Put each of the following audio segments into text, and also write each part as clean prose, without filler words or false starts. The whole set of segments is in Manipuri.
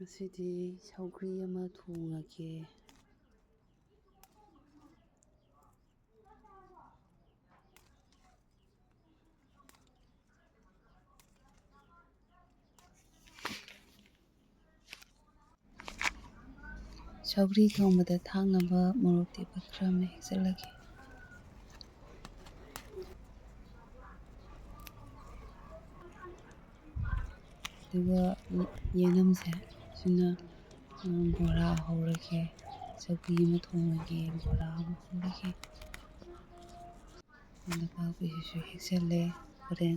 ꯉꯁꯤꯗꯤ ꯁꯧꯒ꯭ꯔꯤ ꯑꯃ ꯊꯣꯡꯉꯒꯦ. ꯁꯧꯒ꯭ꯔꯤ ꯊꯣꯡꯕꯗ ꯊꯥꯛꯅꯕ ꯃꯣꯔꯣꯛ ꯑꯇꯦꯛꯄ ꯈꯔ ꯑꯃ ꯍꯦꯛꯆꯜꯂꯒꯦ. ꯑꯗꯨꯒ ꯌꯦꯅꯝꯁꯦ ꯁꯤꯅ ꯕꯣꯔꯥ ꯍꯧꯔꯒꯦ. ꯁꯧꯒ꯭ꯔꯤ ꯑꯃ ꯊꯣꯡꯉꯒꯦ, ꯕꯣꯔꯥ ꯑꯃ ꯍꯧꯔꯒꯦ. ꯑꯗꯨꯒ ꯑꯩꯈꯣꯏꯁꯤꯁꯨ ꯍꯦꯛꯆꯜꯂꯦ ꯍꯣꯔꯦꯟ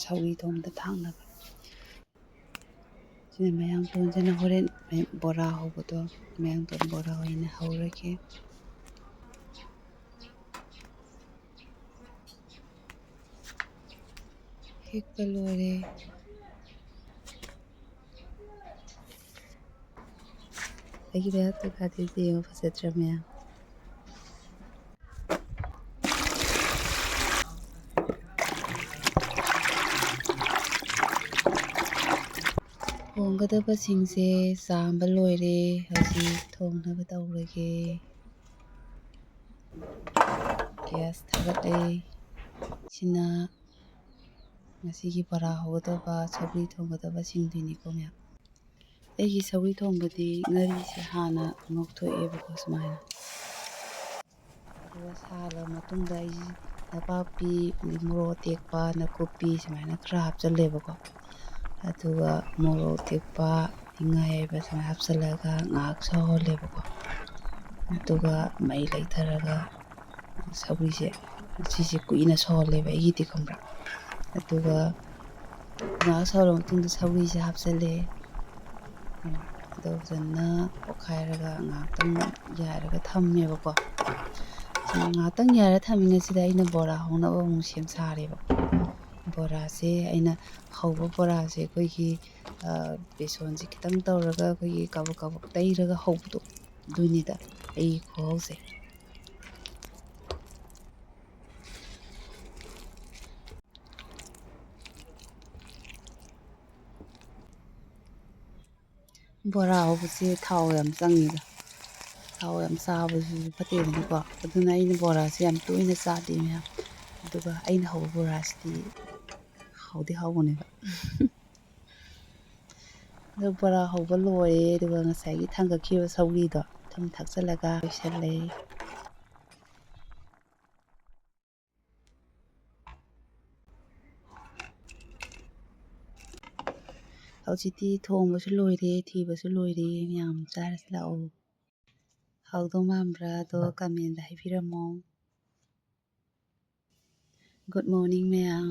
ꯁꯧꯒ꯭ꯔꯤ ꯊꯣꯡꯕꯗ ꯊꯥꯛꯅꯕ. ꯁꯤꯅ ꯃꯌꯥꯡꯇꯣꯟꯁꯤꯅ ꯍꯣꯔꯦꯟ ꯕꯣꯔꯥ ꯍꯧꯕꯗꯣ ꯃꯌꯥꯡꯇꯣꯟ ꯕꯣꯔꯥ ꯑꯣꯏꯅ ꯍꯧꯔꯒꯦ. ꯍꯦꯛꯄ ꯂꯣꯏꯔꯦ. ꯑꯩꯒꯤ ꯃꯌꯥꯡꯇꯣꯟ ꯒꯥꯔꯗꯦꯟꯁꯦ ꯌꯦꯡꯕ ꯐꯖꯗ꯭ꯔꯥ ꯃꯌꯥꯝ? ꯊꯣꯡꯒꯗꯕꯁꯤꯡꯁꯦ ꯆꯥꯝꯕ ꯂꯣꯏꯔꯦ. ꯍꯧꯖꯤꯛ ꯊꯣꯡꯅꯕ ꯇꯧꯔꯒꯦ. ꯒ꯭ꯌꯥꯁ ꯊꯥꯒꯠꯂꯦ. ꯁꯤꯅ ꯉꯁꯤꯒꯤ ꯕꯣꯔꯥ ꯍꯧꯒꯗꯕ ꯁꯧꯒ꯭ꯔꯤ ꯊꯣꯡꯒꯗꯕꯁꯤꯡꯗꯨꯅꯤꯀꯣ ꯃꯌꯥꯝ. ꯑꯩꯒꯤ ꯁꯧꯒ꯭ꯔꯤ ꯊꯣꯡꯕꯗꯤ ꯉꯥꯔꯤꯁꯦ ꯍꯥꯟꯅ ꯉꯧꯊꯣꯛꯑꯦꯕꯀꯣ ꯁꯨꯃꯥꯏꯅ. ꯑꯗꯨꯒ ꯁꯥꯍꯜꯂ ꯃꯇꯨꯡꯗ ꯑꯩꯁꯤ ꯅꯄꯥꯛꯄꯤ, ꯃꯣꯔꯣꯛ ꯑꯇꯦꯛꯄ, ꯅꯥꯀꯨꯞꯄꯤ ꯁꯨꯃꯥꯏꯅ ꯈꯔ ꯍꯥꯞꯆꯜꯂꯦꯕꯀꯣ. ꯑꯗꯨꯒ ꯃꯣꯔꯣꯛ ꯑꯇꯦꯛꯄ, ꯉꯥ ꯑꯌꯥꯏꯕ ꯁꯨꯃꯥꯏꯅ ꯍꯥꯞꯆꯜꯂꯒ ꯉꯥꯏꯍꯥꯛ ꯁꯧꯍꯜꯂꯦꯕꯀꯣ. ꯑꯗꯨꯒ ꯃꯩ ꯂꯩꯊꯔꯒ ꯁꯧꯒ꯭ꯔꯤꯁꯦ ꯁꯤꯁꯦ ꯀꯨꯏꯅ ꯁꯧꯍꯜꯂꯦꯕ ꯑꯩꯒꯤꯗꯤ ꯈꯪꯕ꯭ꯔꯥ. ꯑꯗꯨꯒ ꯉꯥꯏꯍꯥꯛ ꯁꯧꯍꯜꯂ ꯃꯇꯨꯡꯗ ꯁꯧꯒ꯭ꯔꯤꯁꯦ ꯍꯥꯞꯆꯜꯂꯦ. ꯑꯗꯣ ꯐꯖꯅ ꯑꯣꯠꯈꯥꯏꯔꯒ ꯉꯥꯏꯍꯥꯛꯇꯪ ꯌꯥꯏꯔꯒ ꯊꯝꯃꯦꯕꯀꯣ. ꯉꯥꯏꯍꯥꯛꯇꯪ ꯌꯥꯏꯔ ꯊꯝꯃꯤꯉꯩꯁꯤꯗ ꯑꯩꯅ ꯕꯣꯔꯥ ꯍꯧꯅꯕ ꯑꯃꯨꯛ ꯁꯦꯝ ꯁꯥꯔꯦꯕ. ꯕꯣꯔꯥꯁꯦ ꯑꯩꯅ ꯍꯧꯕ ꯕꯣꯔꯥꯁꯦ ꯑꯩꯈꯣꯏꯒꯤ ꯕꯦꯁꯣꯟꯁꯦ ꯈꯤꯇꯪ ꯇꯧꯔꯒ ꯑꯩꯈꯣꯏꯒꯤ ꯀꯥꯕꯛ ꯀꯥꯕꯛ ꯇꯩꯔꯒ ꯍꯧꯕꯗꯣ ꯑꯗꯨꯅꯤꯗ ꯑꯩꯒꯤ ꯈꯨꯍꯧꯁꯦ. ꯕꯣꯔꯥ ꯍꯧꯕꯁꯦ ꯊꯥꯎ ꯌꯥꯝ ꯆꯪꯉꯤꯗ. ꯊꯥꯎ ꯌꯥꯝ ꯆꯥꯕꯁꯤꯁꯨ ꯐꯠꯇꯦꯗꯅꯀꯣ. ꯑꯗꯨꯅ ꯑꯩꯅ ꯕꯣꯔꯥꯁꯦ ꯌꯥꯝ ꯇꯣꯏꯅ ꯆꯥꯗꯦ ꯃꯌꯥꯝ. ꯑꯗꯨꯒ ꯑꯩꯅ ꯍꯧꯕ ꯕꯣꯔꯥꯁꯤꯗꯤ ꯍꯥꯎꯗꯤ ꯍꯥꯎꯕꯅꯦꯕ. ꯑꯗꯨ ꯕꯣꯔꯥ ꯍꯧꯕ ꯂꯣꯏꯔꯦ. ꯑꯗꯨꯒ ꯉꯁꯥꯏꯒꯤ ꯊꯥꯡꯒꯠꯈꯤꯕ ꯁꯧꯒ꯭ꯔꯤꯗꯣ ꯊꯨꯝ ꯊꯥꯛꯆꯜꯂꯒ ꯂꯣꯏꯁꯜꯂꯦ. ꯍꯧꯖꯤꯛꯇꯤ ꯊꯣꯡꯕꯁꯨ ꯂꯣꯏꯔꯦ, ꯊꯤꯕꯁꯨ ꯂꯣꯏꯔꯦ. ꯃꯌꯥꯝ ꯆꯥꯔꯁꯤ ꯂꯥꯛꯑꯣ. ꯍꯥꯎꯗꯧ ꯃꯥꯟꯕ꯭ꯔꯥ ꯑꯗꯣ ꯀꯃꯦꯟꯗ ꯍꯥꯏꯕꯤꯔꯝꯃꯣ. ꯒꯨꯗ ꯃꯣꯔꯅꯤꯡ ꯃꯌꯥꯝ.